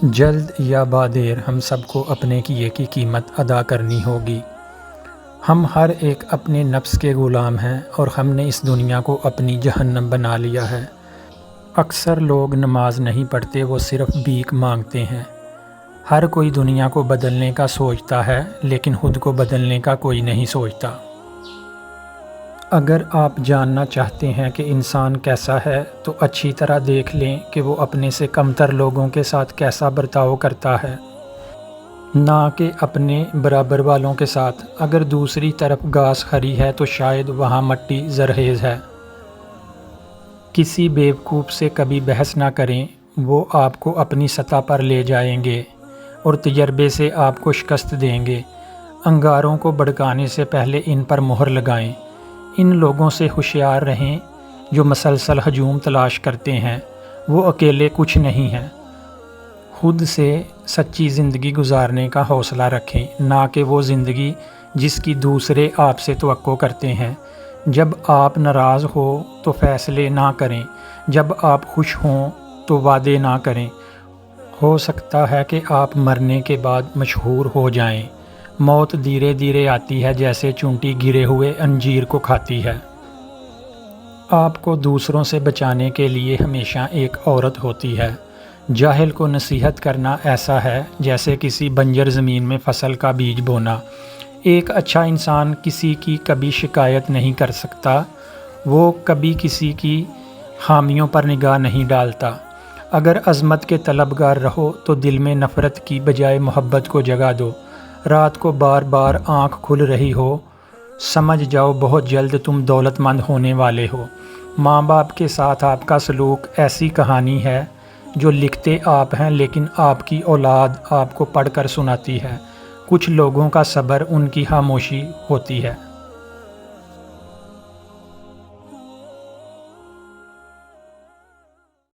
جلد یا بادیر ہم سب کو اپنے کیے کی قیمت ادا کرنی ہوگی۔ ہم ہر ایک اپنے نفس کے غلام ہیں اور ہم نے اس دنیا کو اپنی جہنم بنا لیا ہے۔ اکثر لوگ نماز نہیں پڑھتے، وہ صرف بھیک مانگتے ہیں۔ ہر کوئی دنیا کو بدلنے کا سوچتا ہے لیکن خود کو بدلنے کا کوئی نہیں سوچتا۔ اگر آپ جاننا چاہتے ہیں کہ انسان کیسا ہے تو اچھی طرح دیکھ لیں کہ وہ اپنے سے کمتر لوگوں کے ساتھ کیسا برتاؤ کرتا ہے، نہ کہ اپنے برابر والوں کے ساتھ۔ اگر دوسری طرف گھاس ہری ہے تو شاید وہاں مٹی زرخیز ہے۔ کسی بیوقوف سے کبھی بحث نہ کریں، وہ آپ کو اپنی سطح پر لے جائیں گے اور تجربے سے آپ کو شکست دیں گے۔ انگاروں کو بھڑکانے سے پہلے ان پر مہر لگائیں۔ ان لوگوں سے ہوشیار رہیں جو مسلسل ہجوم تلاش کرتے ہیں، وہ اکیلے کچھ نہیں ہیں۔ خود سے سچی زندگی گزارنے کا حوصلہ رکھیں، نہ کہ وہ زندگی جس کی دوسرے آپ سے توقع کرتے ہیں۔ جب آپ ناراض ہو تو فیصلے نہ کریں، جب آپ خوش ہوں تو وعدے نہ کریں۔ ہو سکتا ہے کہ آپ مرنے کے بعد مشہور ہو جائیں۔ موت دھیرے دھیرے آتی ہے، جیسے چونٹی گرے ہوئے انجیر کو کھاتی ہے۔ آپ کو دوسروں سے بچانے کے لیے ہمیشہ ایک عورت ہوتی ہے۔ جاہل کو نصیحت کرنا ایسا ہے جیسے کسی بنجر زمین میں فصل کا بیج بونا۔ ایک اچھا انسان کسی کی کبھی شکایت نہیں کر سکتا، وہ کبھی کسی کی خامیوں پر نگاہ نہیں ڈالتا۔ اگر عظمت کے طلبگار رہو تو دل میں نفرت کی بجائے محبت کو جگہ دو۔ رات کو بار بار آنکھ کھل رہی ہو، سمجھ جاؤ بہت جلد تم دولت مند ہونے والے ہو۔ ماں باپ کے ساتھ آپ کا سلوک ایسی کہانی ہے جو لکھتے آپ ہیں لیکن آپ کی اولاد آپ کو پڑھ کر سناتی ہے۔ کچھ لوگوں کا صبر ان کی خاموشی ہوتی ہے۔